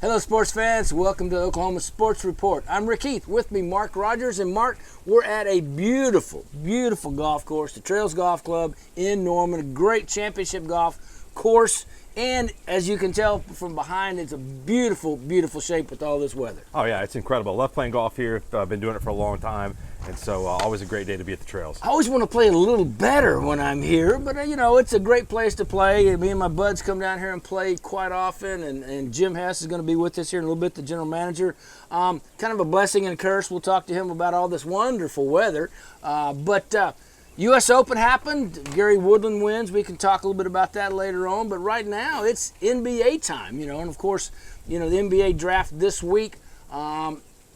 Hello, sports fans. Welcome to Oklahoma Sports Report. I'm Rick Heath. With me, Mark Rogers. And Mark, we're at a beautiful, beautiful golf course, the Trails Golf Club in Norman. A great championship golf course. And as you can tell from behind, it's a beautiful, beautiful shape with all this weather. Oh yeah, it's incredible. Love playing golf here. I've been doing it for a long time. And so always a great day to be at the Trails. I always want to play a little better when I'm here, but you know, it's a great place to play. Me and my buds come down here and play quite often, and Jim Hess is going to be with us here in a little bit, the general manager. Kind of a blessing and curse. We'll talk to him about all this wonderful weather. But U.S. Open happened. Gary Woodland wins. We can talk a little bit about that later on. But right now, it's NBA time, you know. And, of course, you know, the NBA draft this week.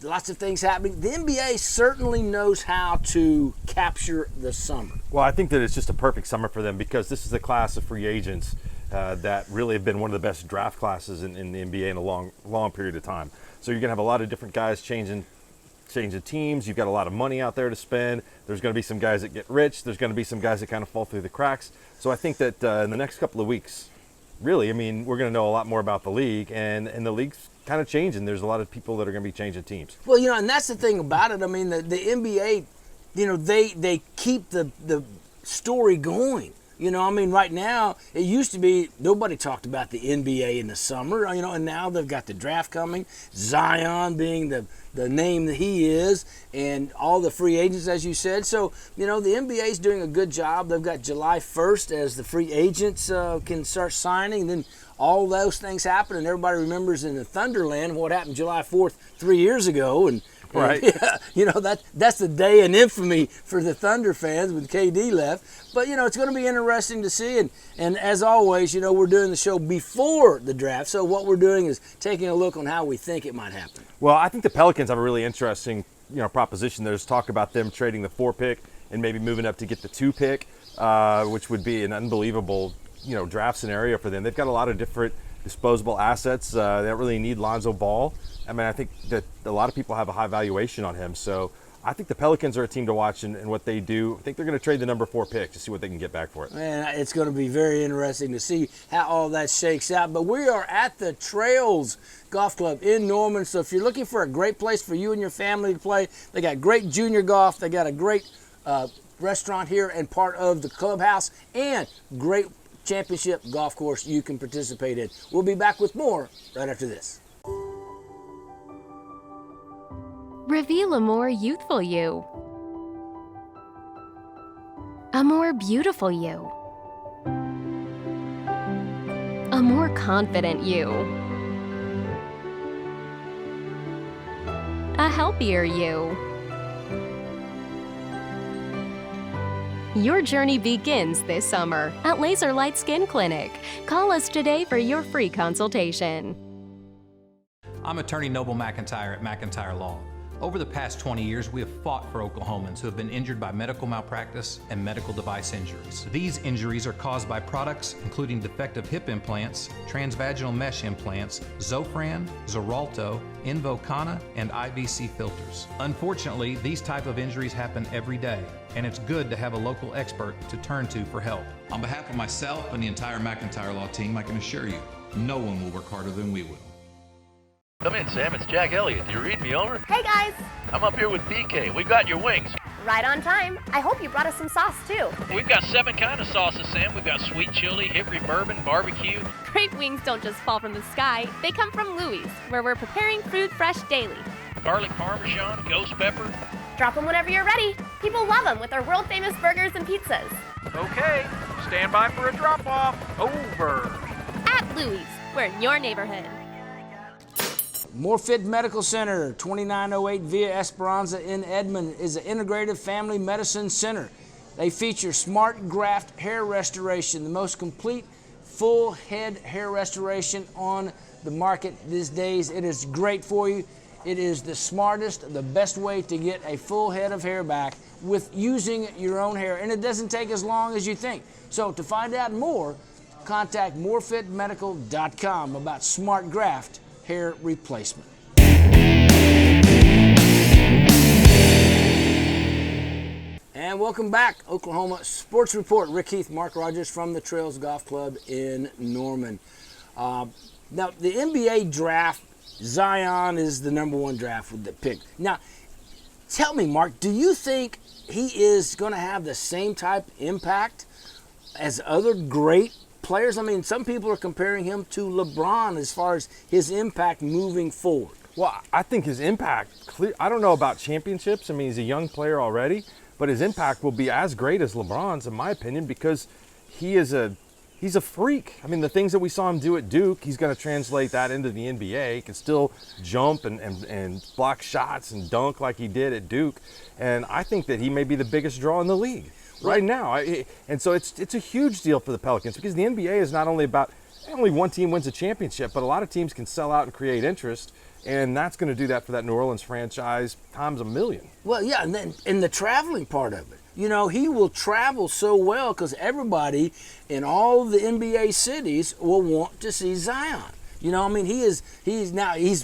Lots of things happening. The NBA certainly knows how to capture the summer. Well, I think that it's just a perfect summer for them because this is a class of free agents that really have been one of the best draft classes in the NBA in a long period of time. So you're going to have a lot of different guys changing teams. You've got a lot of money out there to spend. There's going to be some guys that get rich. There's going to be some guys that kind of fall through the cracks. So I think that in the next couple of weeks, really, I mean, we're going to know a lot more about the league, and the league's kind of changing. There's a lot of people that are going to be changing teams. Well, you know, and that's the thing about it. I mean, the NBA, you know, they keep the story going. You know, I mean, right now, it used to be nobody talked about the NBA in the summer, you know, and now they've got the draft coming, Zion being the name that he is, and all the free agents, as you said. So, you know, the NBA is doing a good job. They've got July 1st as the free agents can start signing, and then all those things happen, and everybody remembers in the Thunderland what happened July 4th 3 years ago, and right. Yeah, you know, that's the day in infamy for the Thunder fans when KD left. But, you know, it's going to be interesting to see. And as always, you know, we're doing the show before the draft. So what we're doing is taking a look on how we think it might happen. Well, I think the Pelicans have a really interesting, you know, proposition. There's talk about them trading the 4 pick and maybe moving up to get the 2 pick, which would be an unbelievable, you know, draft scenario for them. They've got a lot of different disposable assets. They don't really need Lonzo Ball. I mean, I think that a lot of people have a high valuation on him. So I think the Pelicans are a team to watch and what they do. I think they're going to trade the number 4 pick to see what they can get back for it. Man, it's going to be very interesting to see how all that shakes out. But we are at the Trails Golf Club in Norman. So if you're looking for a great place for you and your family to play, they got great junior golf. They got a great restaurant here and part of the clubhouse, and great championship golf course you can participate in. We'll be back with more right after this. Reveal a more youthful you. A more beautiful you. A more confident you. A healthier you. Your journey begins this summer at Laser Light Skin Clinic. Call us today for your free consultation. I'm attorney Noble McIntyre at McIntyre Law. Over the past 20 years, we have fought for Oklahomans who have been injured by medical malpractice and medical device injuries. These injuries are caused by products including defective hip implants, transvaginal mesh implants, Zofran, Xarelto, Invokana, and IVC filters. Unfortunately, these type of injuries happen every day, and it's good to have a local expert to turn to for help. On behalf of myself and the entire McIntyre Law team, I can assure you, no one will work harder than we will. Come in, Sam. It's Jack Elliott. You read me over? Hey, guys. I'm up here with BK. We got your wings. Right on time. I hope you brought us some sauce, too. We've got 7 kinds of sauces, Sam. We've got sweet chili, hickory bourbon, barbecue. Great wings don't just fall from the sky. They come from Louie's, where we're preparing food fresh daily. Garlic parmesan, ghost pepper. Drop them whenever you're ready. People love them with their world-famous burgers and pizzas. Okay, stand by for a drop-off. Over. At Louie's, we're in your neighborhood. Morfit Medical Center, 2908 Via Esperanza in Edmond, is an integrative family medicine center. They feature Smart Graft hair restoration, the most complete full head hair restoration on the market these days. It is great for you. It is the smartest, the best way to get a full head of hair back with using your own hair, and it doesn't take as long as you think. So to find out more, contact morfitmedical.com about Smart Graft hair replacement. And welcome back, Oklahoma Sports Report. Rick Heath, Mark Rogers from the Trails Golf Club in Norman. Now, the NBA draft Zion is the number 1 draft with the pick. Now, tell me, Mark, do you think he is going to have the same type impact as other great players? I mean, some people are comparing him to LeBron as far as his impact moving forward. Well, I think his impact, I don't know about championships. I mean, he's a young player already, but his impact will be as great as LeBron's, in my opinion, because he's a freak. I mean, the things that we saw him do at Duke, he's going to translate that into the NBA. He can still jump and block shots and dunk like he did at Duke. And I think that he may be the biggest draw in the league right now. And so it's a huge deal for the Pelicans, because the NBA is not only about only one team wins a championship, but a lot of teams can sell out and create interest. And that's going to do that for that New Orleans franchise times a million. Well, yeah, and then in the traveling part of it, you know, he will travel so well because everybody in all the NBA cities will want to see Zion. You know, I mean, he's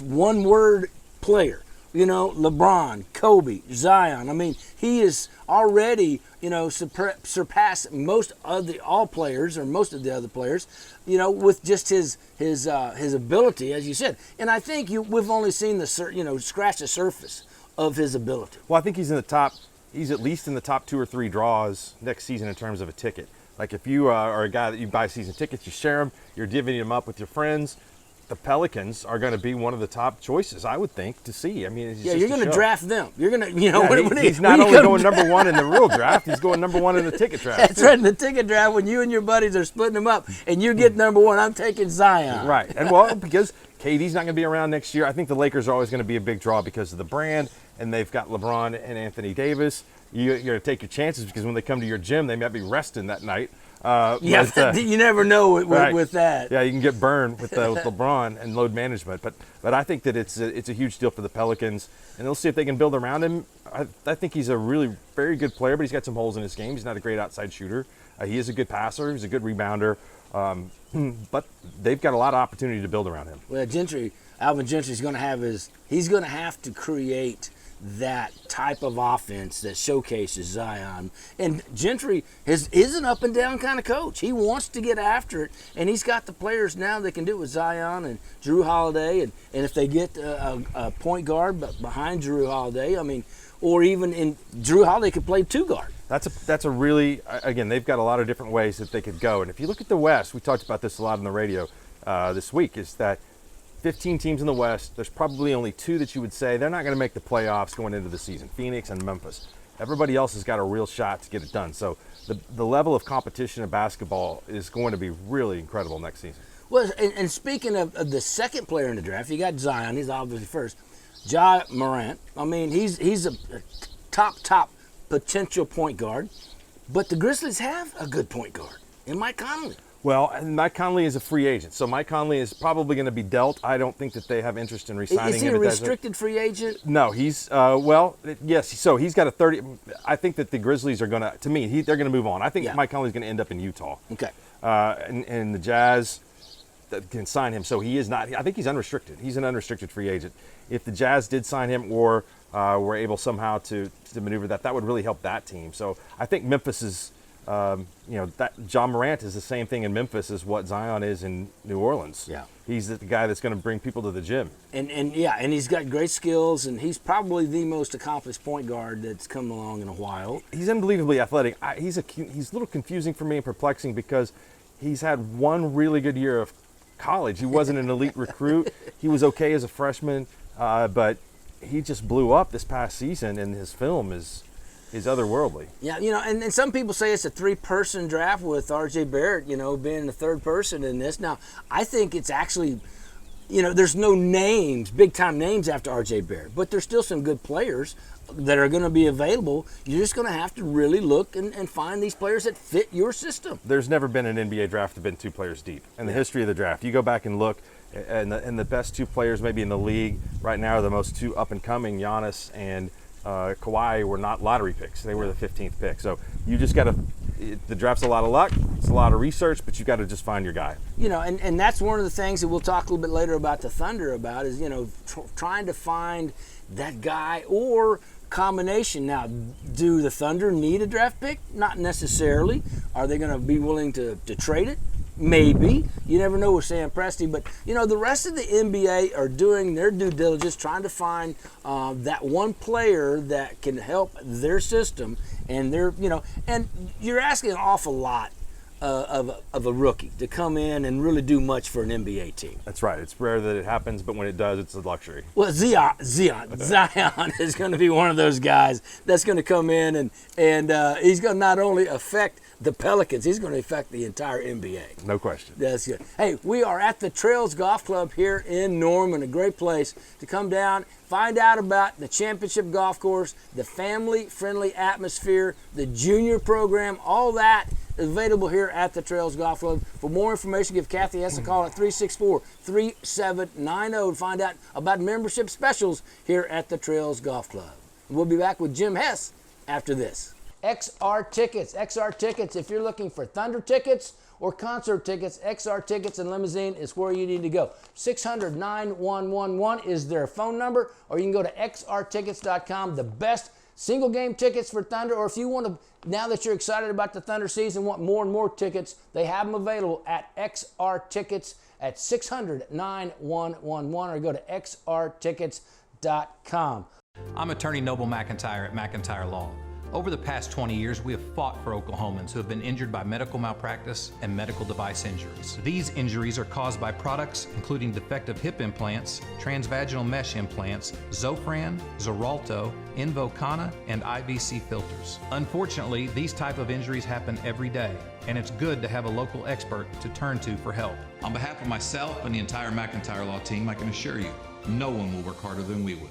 one-word player. You know, LeBron, Kobe, Zion. I mean, he is already, you know, surpassed most of the all players or most of the other players, you know, with just his ability, as you said. And I think we've only seen scratch the surface of his ability. Well, I think he's at least in the top 2 or 3 draws next season in terms of a ticket. Like if you are a guy that you buy season tickets, you share them, you're divvying them up with your friends. The Pelicans are going to be one of the top choices, I would think, to see. I mean, you're going to draft them. You're going to, he's not only going number 1 in the real draft, he's going number 1 in the ticket draft. That's right, in the ticket draft, when you and your buddies are splitting them up, and you get number 1, I'm taking Zion. Right, and well, because KD's not going to be around next year, I think the Lakers are always going to be a big draw because of the brand, and they've got LeBron and Anthony Davis. You're going to take your chances because when they come to your gym, they might be resting that night. You never know with that. Yeah, you can get burned with LeBron and load management. But I think that it's a huge deal for the Pelicans, and they'll see if they can build around him. I think he's a really very good player, but he's got some holes in his game. He's not a great outside shooter. He is a good passer. He's a good rebounder. But they've got a lot of opportunity to build around him. Well, Alvin Gentry's going to have to create that type of offense that showcases Zion. And Gentry is an up and down kind of coach. He wants to get after it, and he's got the players now that can do it with Zion and Drew Holiday. And if they get a point guard behind Drew Holiday, I mean, or even in Drew Holiday could play 2 guard. That's a really, again, they've got a lot of different ways that they could go. And if you look at the West, we talked about this a lot on the radio this week, is that 15 teams in the West, there's probably only 2 that you would say they're not going to make the playoffs going into the season, Phoenix and Memphis. Everybody else has got a real shot to get it done. So the level of competition in basketball is going to be really incredible next season. Well, and speaking of the second player in the draft, you got Zion. He's obviously first. Ja Morant. I mean, he's a top potential point guard. But the Grizzlies have a good point guard in Mike Conley. Well, and Mike Conley is a free agent, so Mike Conley is probably going to be dealt. I don't think that they have interest in re-signing him. Is he a restricted free agent? No, he's yes. So he's got a 30. I think that the Grizzlies are going to me, they're going to move on. I think Mike Conley's going to end up in Utah. Okay. And the Jazz can sign him, so he is not. I think he's unrestricted. He's an unrestricted free agent. If the Jazz did sign him, or were able somehow to maneuver that would really help that team. So I think Memphis is. That Ja Morant is the same thing in Memphis as what Zion is in New Orleans. Yeah, he's the guy that's going to bring people to the gym. And he's got great skills, and he's probably the most accomplished point guard that's come along in a while. He's unbelievably athletic. He's a little confusing for me and perplexing because he's had one really good year of college. He wasn't an elite recruit. He was okay as a freshman, but he just blew up this past season, and his film is otherworldly. Yeah, and some people say it's a 3-person draft with R.J. Barrett, being the 3rd person in this. Now, I think it's actually, there's no names, big-time names after R.J. Barrett, but there's still some good players that are going to be available. You're just going to have to really look and find these players that fit your system. There's never been an NBA draft that have been 2 players deep in the history of the draft. You go back and look, and the best 2 players maybe in the league right now are the most 2 up-and-coming, Giannis and Kawhi, were not lottery picks. They were the 15th pick. So you just got to, the draft's a lot of luck, it's a lot of research, but you got to just find your guy. And that's one of the things that we'll talk a little bit later about the Thunder about is, trying to find that guy or combination. Now, do the Thunder need a draft pick? Not necessarily. Are they going to be willing to trade it? Maybe. You never know with Sam Presti. But, you know, the rest of the NBA are doing their due diligence, trying to find that one player that can help their system. And they're, you know, and you're asking an awful lot of a rookie to come in and really do much for an NBA team. That's right. It's rare that it happens, but when it does, it's a luxury. Well, Zion is going to be one of those guys that's going to come in and he's going to not only affect the Pelicans, he's going to affect the entire NBA. No question. That's good. Hey, we are at the Trails Golf Club here in Norman, a great place to come down, find out about the championship golf course, the family-friendly atmosphere, the junior program, all that is available here at the Trails Golf Club. For more information, give Kathy Hess a call at 364-3790 to find out about membership specials here at the Trails Golf Club. We'll be back with Jim Hess after this. XR Tickets. XR Tickets, if you're looking for Thunder tickets or concert tickets, XR Tickets and Limousine is where you need to go. 600-9111 is their phone number, or you can go to xrtickets.com. The best single game tickets for Thunder, or if you want to, now that you're excited about the Thunder season, want more and more tickets, they have them available at XR Tickets at 600-9111, or go to xrtickets.com. I'm attorney Noble McIntyre at McIntyre Law. Over the past 20 years, we have fought for Oklahomans who have been injured by medical malpractice and medical device injuries. These injuries are caused by products including defective hip implants, transvaginal mesh implants, Zofran, Xarelto, Invokana, and IVC filters. Unfortunately, these type of injuries happen every day, and it's good to have a local expert to turn to for help. On behalf of myself and the entire McIntyre Law team, I can assure you, no one will work harder than we will.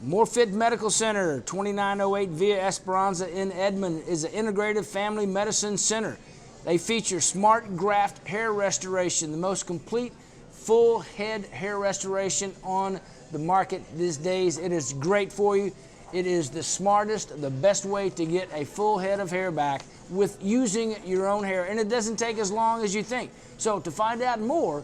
Morfit Medical Center, 2908 Via Esperanza in Edmond, is an integrative family medicine center. They feature Smart Graft hair restoration, the most complete full head hair restoration on the market these days. It is great for you. It is the smartest, the best way to get a full head of hair back with using your own hair, and it doesn't take as long as you think. So to find out more,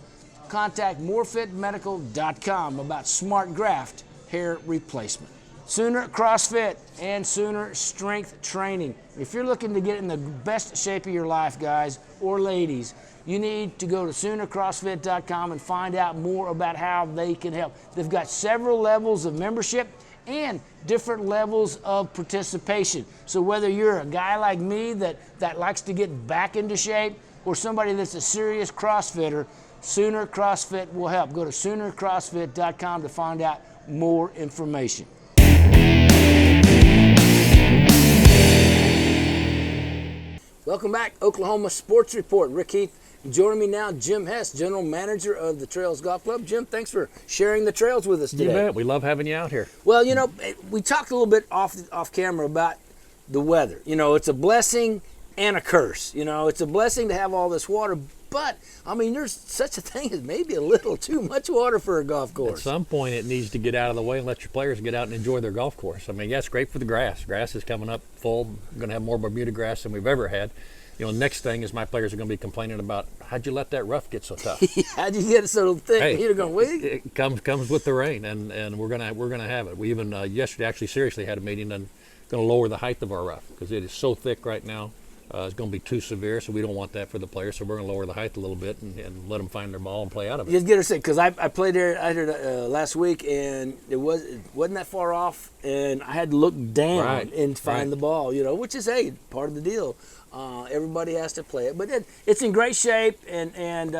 contact morfitmedical.com about Smart Graft hair replacement. Sooner CrossFit and Sooner Strength Training. If you're looking to get in the best shape of your life, guys or ladies, you need to go to SoonerCrossFit.com and find out more about how they can help. They've got several levels of membership and different levels of participation. So whether you're a guy like me that likes to get back into shape, or somebody that's a serious CrossFitter, Sooner CrossFit will help. Go to SoonerCrossFit.com to find out more information. Welcome back, Oklahoma Sports Report. Rick Heath. Joining me now, Jim Hess, General Manager of the Trails Golf Club. Jim, thanks for sharing the trails with us today. You bet. We love having you out here. Well, you know, we talked a little bit off camera about the weather. You know, it's a blessing and a curse. You know, it's a blessing to have all this water, but, I mean, there's such a thing as maybe a little too much water for a golf course. At some point, it needs to get out of the way and let your players get out and enjoy their golf course. I mean, yeah, it's great for the grass. Grass is coming up full. We're going to have more Bermuda grass than we've ever had. You know, next thing is my players are going to be complaining about, how'd you let that rough get so tough? How'd you get it so thick? Hey, You're going, wait. It comes with the rain, and we're gonna have it. We even yesterday actually seriously had a meeting and going to lower the height of our rough because it is so thick right now. It's going to be too severe, so we don't want that for the players. So we're going to lower the height a little bit and let them find their ball and play out of it. Just get her sick, because I played there last week, and it wasn't that far off, and I had to look down and find the ball, you know, which is, hey, part of the deal. Everybody has to play it, but it's in great shape, and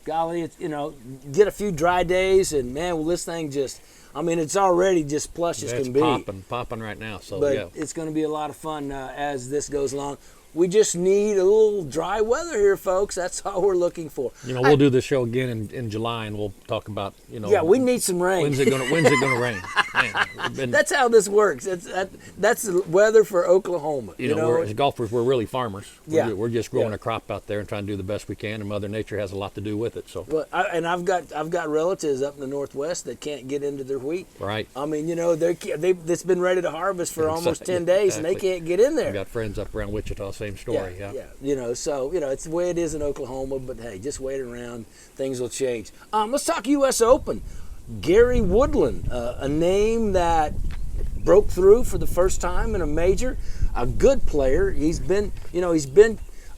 golly, it's, you know, get a few dry days, and man, will this thing just, I mean, it's already just plush as can be. It's popping right now. So but yeah, it's going to be a lot of fun as this goes along. We just need a little dry weather here, folks. That's all we're looking for. You know, we'll do the show again in July, and we'll talk about, you know. Yeah, we need some rain. When's it going to rain? Man, that's how this works. That's the weather for Oklahoma. You know, as golfers, we're really farmers. We're just growing a crop out there and trying to do the best we can, and Mother Nature has a lot to do with it. So. Well, I've got relatives up in the Northwest that can't get into their wheat. Right. I mean, you know, it's been ready to harvest for almost 10 days, and they can't get in there. I've got friends up around Wichita, same story. Yeah. You know, so, you know, it's the way it is in Oklahoma, but hey, just wait around. Things will change. Let's talk U.S. Open. Gary Woodland, a name that broke through for the first time in a major, a good player. He's been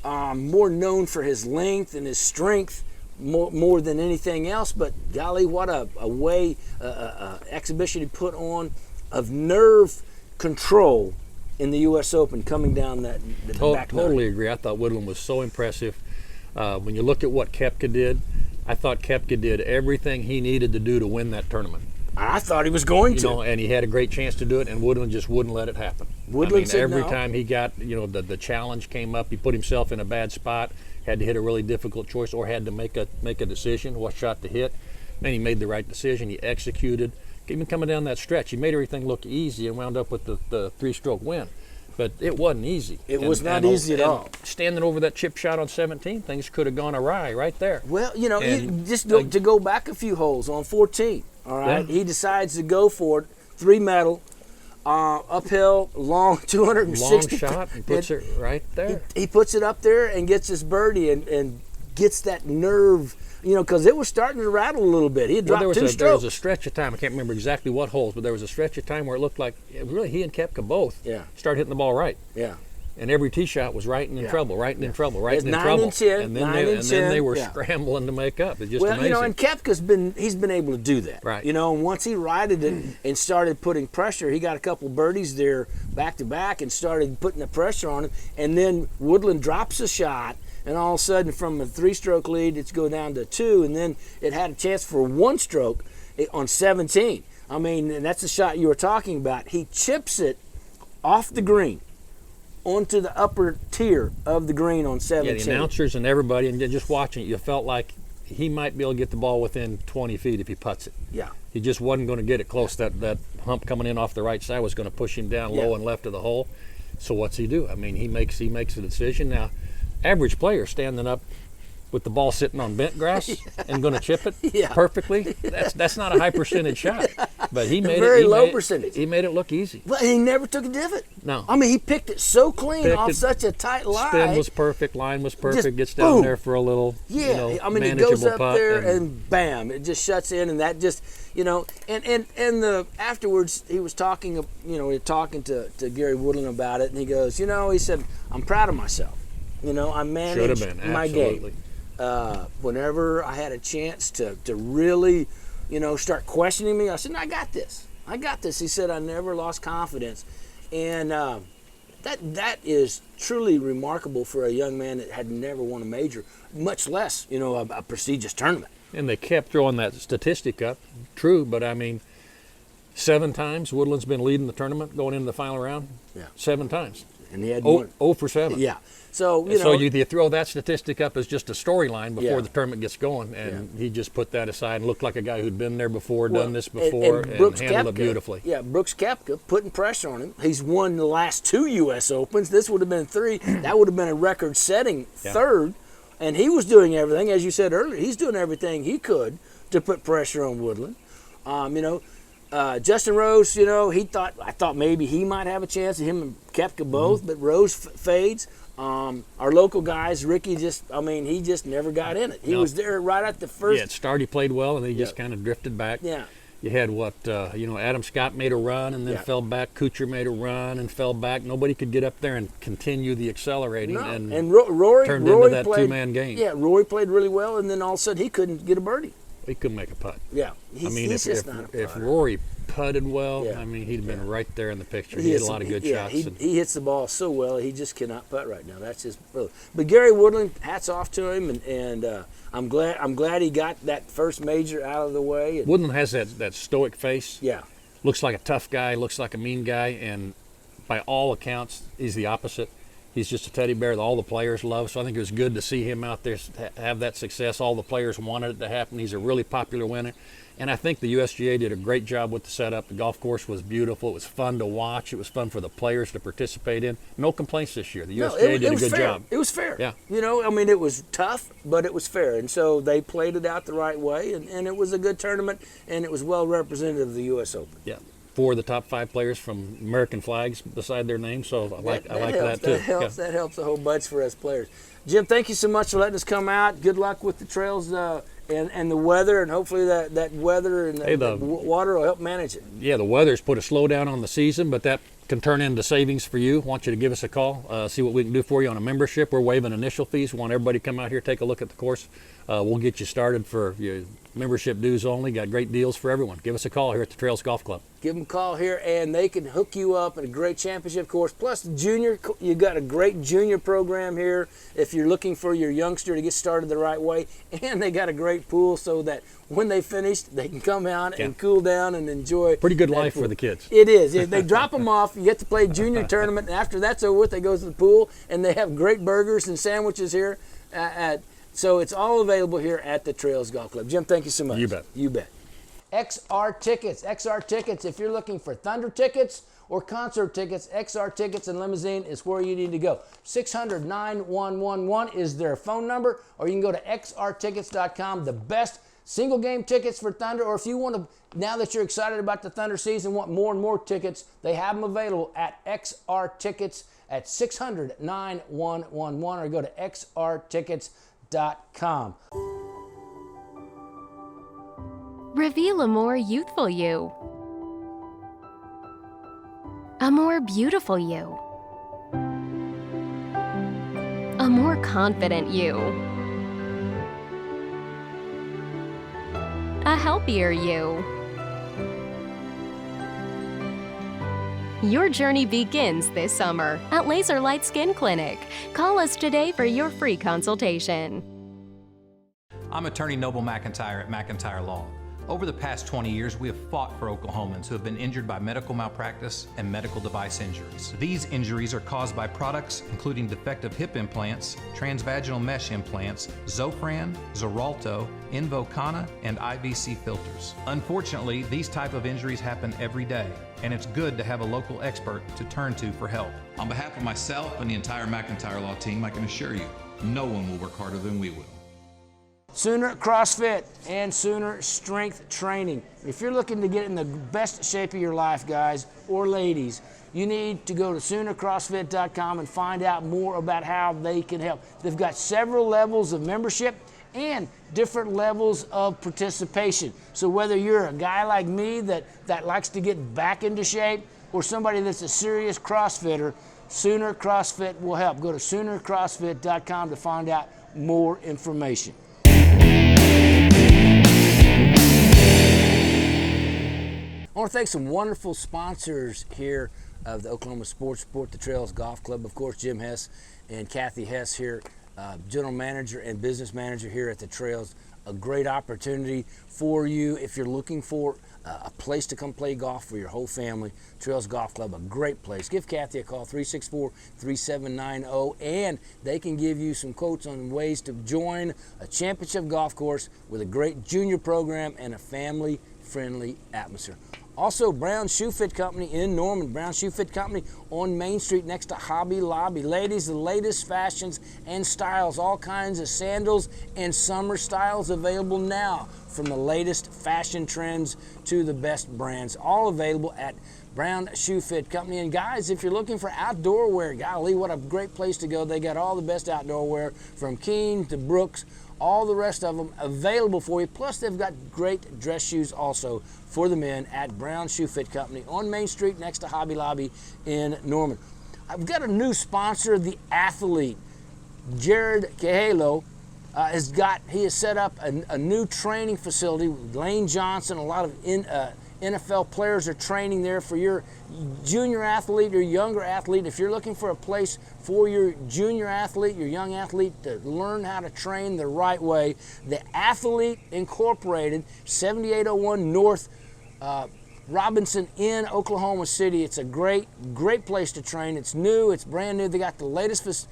more known for his length and his strength more than anything else. But golly, what a way exhibition he put on of nerve control in the U.S. Open coming down that back Totally nine. agree. I thought Woodland was so impressive. When you look at what Koepka did, I thought Koepka did everything he needed to do to win that tournament. I thought he was going to. And he had a great chance to do it, and Woodland just wouldn't let it happen. Woodland said every no. time he got, the challenge came up, he put himself in a bad spot, had to hit a really difficult choice, or had to make a decision, what shot to hit. And he made the right decision. He executed. Even coming down that stretch, he made everything look easy and wound up with the 3-stroke win. But it wasn't easy. It was not easy at all. Standing over that chip shot on 17, things could have gone awry right there. Well, And, to go back a few holes on 14, all right, Yeah. he decides to go for it, 3-metal, uphill, long 260. Long shot, and puts it right there. He puts it up there and gets his birdie and gets that nerve, because it was starting to rattle a little bit. He had dropped There two was strokes. a stretch of time, I can't remember exactly what holes, but there was a stretch of time where it looked like really he and Koepka both started hitting the ball right. Yeah. And every tee shot was right and in trouble, right and in trouble, right It's and in 9 trouble. and 10, and then 9 they, and and then 10, they were yeah. scrambling to make up. It's just Well, amazing. and Koepka's been able to do that. Right. And once he righted it and started putting pressure, he got a couple birdies there back to back and started putting the pressure on him. And then Woodland drops a shot, and all of a sudden from a 3-stroke lead, it's go down to 2, and then it had a chance for 1 stroke on 17. I mean, and that's the shot you were talking about. He chips it off the green onto the upper tier of the green on 17. Yeah, the announcers and everybody, and just watching it, you felt like he might be able to get the ball within 20 feet if he putts it. Yeah. He just wasn't going to get it close. That hump coming in off the right side was going to push him down low and left of the hole. So what's he do? I mean, he makes a decision. Now, average player standing up with the ball sitting on bent grass and going to chip it perfectly, that's not a high percentage shot. But he made Very it low percentage. He made it look easy. Well, he never took a divot. No. I mean, he picked it so clean Picked off it, such a tight line. Spin was perfect, line was perfect, Just gets down boom. there for a little I mean, it manageable goes up putt. there and bam, it just shuts in, and that just, and the afterwards he was talking, to Gary Woodland about it, and he goes, he said, I'm proud of myself. I managed Should have been, my absolutely. game. Whenever I had a chance to really, start questioning me, I said, no, I got this. He said, I never lost confidence. And that is truly remarkable for a young man that had never won a major, much less, a prestigious tournament. And they kept throwing that statistic up. True, but I mean, 7 times Woodland's been leading the tournament going into the final round. Yeah. 7 times. And he had 0 for 7. Yeah. So, So you throw that statistic up as just a storyline before Yeah. the tournament gets going, and he just put that aside and looked like a guy who'd been there before, done this before, and Brooks handled it Koepka, beautifully. Yeah, Brooks Koepka putting pressure on him. He's won the last 2 U.S. Opens. This would have been 3. That would have been a record-setting third. And he was doing everything, as you said earlier, he's doing everything he could to put pressure on Woodland. Justin Rose, I thought maybe he might have a chance, him and Koepka both, but Rose fades. Our local guys, Ricky, he just never got in it. He was there right at the first. Yeah, at start he played well, and then he just kind of drifted back. Yeah. You had Adam Scott made a run and then fell back. Kuchar made a run and fell back. Nobody could get up there and continue the accelerating. No. And Rory turned into that played, two-man game. Yeah, Rory played really well, and then all of a sudden he couldn't get a birdie. He couldn't make a putt. Yeah, he's just not a putter. If Rory putted well, Yeah. I mean, he'd have been right there in the picture. He hit a lot of good shots. He hits the ball so well. He just cannot putt right now. That's his. But Gary Woodland, hats off to him, and I'm glad he got that first major out of the way. And, Woodland has that stoic face. yeah, Looks like a tough guy. Looks like a mean guy, and by all accounts, he's the opposite. He's just a teddy bear that all the players love. So I think it was good to see him out there have that success. All the players wanted it to happen. He's a really popular winner. And I think the USGA did a great job with the setup. The golf course was beautiful. It was fun to watch. It was fun for the players to participate in. No complaints this year. The USGA did a good job. It was fair. Yeah. It was tough, but it was fair. And so they played it out the right way, and it was a good tournament, and it was well representative of the U.S. Open. Yeah. 4 of the top 5 players from American flags beside their name, so I like helps. that too. That helps a whole bunch for us players. Jim, thank you so much for letting us come out. Good luck with the trails and the weather, and hopefully that weather and the water will help manage it. Yeah, the weather's put a slowdown on the season, but that can turn into savings for you. Want you to give us a call, see what we can do for you on a membership. We're waiving initial fees. We want everybody to come out here, take a look at the course. We'll get you started for your membership dues only. Got great deals for everyone. Give us a call here at the Trails Golf Club. Give them a call here, and they can hook you up at a great championship course. Plus, junior, you got a great junior program here if you're looking for your youngster to get started the right way. And they got a great pool so that when they finish, they can come out and cool down and enjoy. Pretty good life pool for the kids. It is. They drop them off. You get to play junior tournament, and after that's over with, they go to the pool, and they have great burgers and sandwiches here. So it's all available here at the Trails Golf Club. Jim, thank you so much. You bet. You bet. XR Tickets. XR Tickets, if you're looking for Thunder tickets or concert tickets, XR Tickets and Limousine is where you need to go. 600-9111 is their phone number, or you can go to xrtickets.com. The best single game tickets for Thunder, or if you want to, now that you're excited about the Thunder season, want more and more tickets, they have them available at XR Tickets at 600-9111, or go to xrtickets.com. Reveal a more youthful you. A more beautiful you. A more confident you. A healthier you. Your journey begins this summer at Laser Light Skin Clinic. Call us today for your free consultation. I'm attorney Noble McIntyre at McIntyre Law. Over the past 20 years, we have fought for Oklahomans who have been injured by medical malpractice and medical device injuries. These injuries are caused by products including defective hip implants, transvaginal mesh implants, Zofran, Xarelto, Invokana, and IVC filters. Unfortunately, these type of injuries happen every day, and it's good to have a local expert to turn to for help. On behalf of myself and the entire McIntyre Law team, I can assure you, no one will work harder than we will. Sooner CrossFit and Sooner Strength Training. If you're looking to get in the best shape of your life, guys or ladies, you need to go to SoonerCrossFit.com and find out more about how they can help. They've got several levels of membership and different levels of participation. So whether you're a guy like me that likes to get back into shape, or somebody that's a serious CrossFitter, Sooner CrossFit will help. Go to SoonerCrossFit.com to find out more information. I want to thank some wonderful sponsors here of the Oklahoma Sports Sport, the Trails Golf Club. Of course, Jim Hess and Kathy Hess here, General Manager and Business Manager here at the Trails. A great opportunity for you if you're looking for a place to come play golf for your whole family. Trails Golf Club, a great place. Give Kathy a call, 364-3790, and they can give you some quotes on ways to join a championship golf course with a great junior program and a family-friendly atmosphere. Also, Brown Shoe Fit Company in Norman. Brown Shoe Fit Company on Main Street next to Hobby Lobby. Ladies, the latest fashions and styles, all kinds of sandals and summer styles available now, from the latest fashion trends to the best brands, all available at Brown Shoe Fit Company. And guys, if you're looking for outdoor wear, golly, what a great place to go. They got all the best outdoor wear from Keen to Brooks, all the rest of them available for you. Plus, they've got great dress shoes also for the men at Brown Shoe Fit Company on Main Street next to Hobby Lobby in Norman. I've got a new sponsor, The Athlete. Jared Cahalo he has set up a new training facility with Lane Johnson. A lot of NFL players are training there for your junior athlete or younger athlete. If you're looking for a place for your junior athlete, your young athlete, to learn how to train the right way, The Athlete Incorporated, 7801 North Robinson in Oklahoma City. It's a great place to train. It's new, it's brand new. They got the latest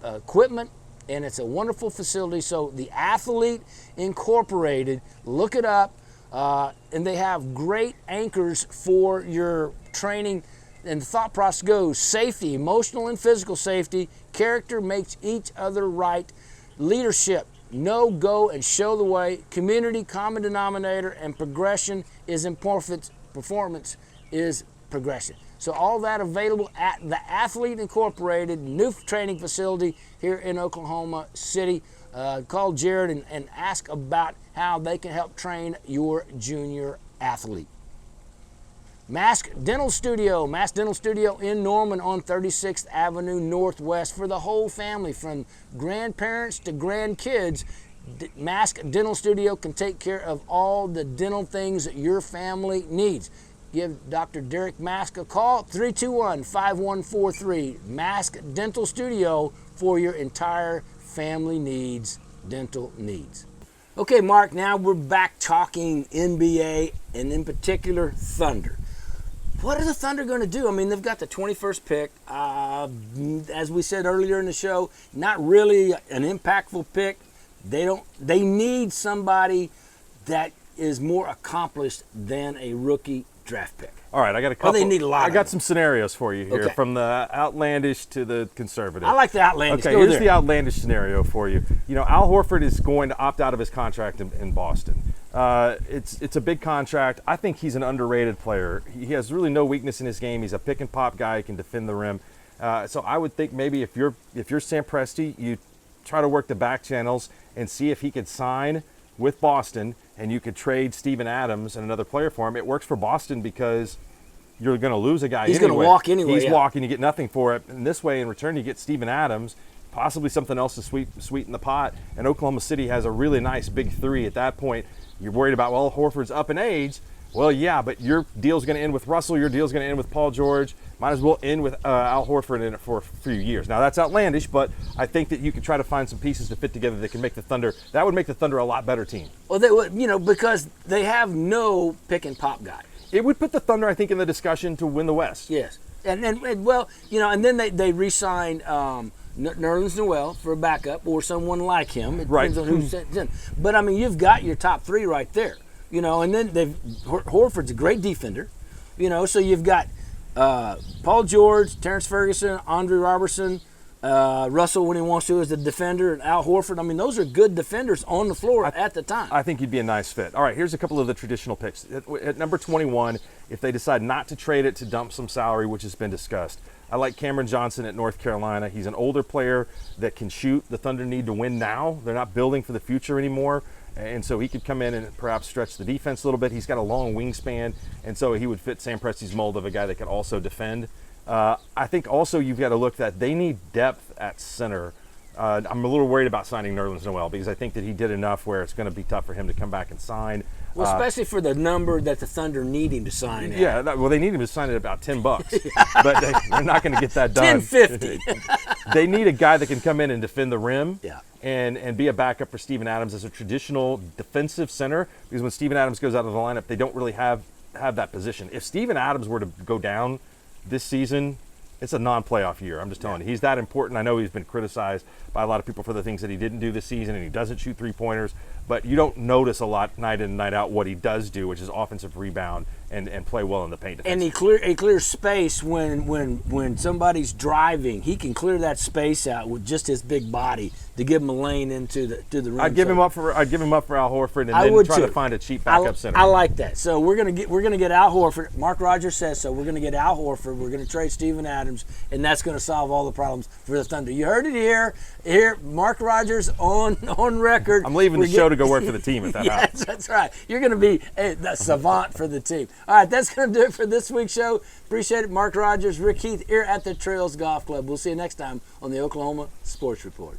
equipment, and it's a wonderful facility. So The Athlete Incorporated, look it up. And they have great anchors for your training. And the thought process goes: safety, emotional and physical safety, character makes each other right, leadership, know, go, and show the way, community, common denominator, and progression is important. Performance is progression. So all that available at The Athlete Incorporated, new training facility here in Oklahoma City. Call Jared and ask about how they can help train your junior athlete. Mask Dental Studio in Norman on 36th Avenue Northwest for the whole family, from grandparents to grandkids. Mask Dental Studio can take care of all the dental things that your family needs. Give Dr. Derek Mask a call, 321-5143. Mask Dental Studio for your entire family needs, dental needs. Okay, Mark, now we're back talking NBA and in particular Thunder. What are the Thunder going to do? I mean, they've got the 21st pick. As we said earlier in the show, not really an impactful pick. They need somebody that is more accomplished than a rookie draft pick. All right, I got a couple. They need a lot. I got some scenarios for you here, Okay. from the outlandish to the conservative. I like the outlandish. Okay, Go here's there. the outlandish scenario for you. You know, Al Horford is going to opt out of his contract in Boston. It's a big contract. I think he's an underrated player. He has really no weakness in his game. He's a pick and pop guy. He can defend the rim. So I would think maybe if you're Sam Presti, you try to work the back channels and see if he could sign with Boston, and you could trade Steven Adams and another player for him. It works for Boston because you're going to lose a guy He's anyway. going to walk anyway. He's yeah. walking, you get nothing for it. And this way, in return, you get Steven Adams, possibly something else to sweeten the pot. And Oklahoma City has a really nice big three at that point. You're worried about, well, Horford's up in age. Well, yeah, but your deal's going to end with Russell. Your deal's going to end with Paul George. Might as well end with Al Horford in it for a few years. Now, that's outlandish, but I think that you could try to find some pieces to fit together that can make the Thunder. That would make the Thunder a lot better team. Well, they would, because they have no pick and pop guy. It would put the Thunder, I think, in the discussion to win the West. Yes, and then they re-signed Nerlens Noel for a backup or someone like him. It Right. depends on who sent in. But I mean, you've got your top three right there. And then Horford's a great defender. So you've got Paul George, Terrence Ferguson, Andre Robertson, Russell when he wants to as the defender, and Al Horford. I mean, those are good defenders on the floor at the time. I think he'd be a nice fit. All right, here's a couple of the traditional picks. At number 21, if they decide not to trade it to dump some salary, which has been discussed, I like Cameron Johnson at North Carolina. He's an older player that can shoot. The Thunder need to win now. They're not building for the future anymore. And so he could come in and perhaps stretch the defense a little bit. He's got a long wingspan, and so he would fit Sam Presti's mold of a guy that could also defend. I think also you've got to look that they need depth at center. I'm a little worried about signing Nerlens Noel because I think that he did enough where it's going to be tough for him to come back and sign. Well, especially for the number that the Thunder need him to sign at. Yeah, well, they need him to sign at about $10, but they're not going to get that done. $10.50. They need a guy that can come in and defend the rim. Yeah. And be a backup for Steven Adams as a traditional defensive center, because when Steven Adams goes out of the lineup, they don't really have that position. If Steven Adams were to go down this season, it's a non-playoff year. I'm just telling you. He's that important. I know he's been criticized by a lot of people for the things that he didn't do this season, and he doesn't shoot three-pointers, but you don't notice a lot night in and night out what he does do, which is offensive rebound and play well in the paint defense. And he clears space when somebody's driving. He can clear that space out with just his big body to give him a lane into the rim. I'd give him up for Al Horford, and then try to find a cheap backup center. I like that. So we're gonna get Al Horford. Mark Rogers says so. We're gonna get Al Horford. We're gonna trade Steven Adams, and that's gonna solve all the problems for the Thunder. You heard it here. Mark Rogers on record. I'm leaving the show to go work for the team if that happens. Yes, that's right. You're gonna be the savant for the team. All right, that's gonna do it for this week's show. Appreciate it, Mark Rogers, Rick Heath here at the Trails Golf Club. We'll see you next time on the Oklahoma Sports Report.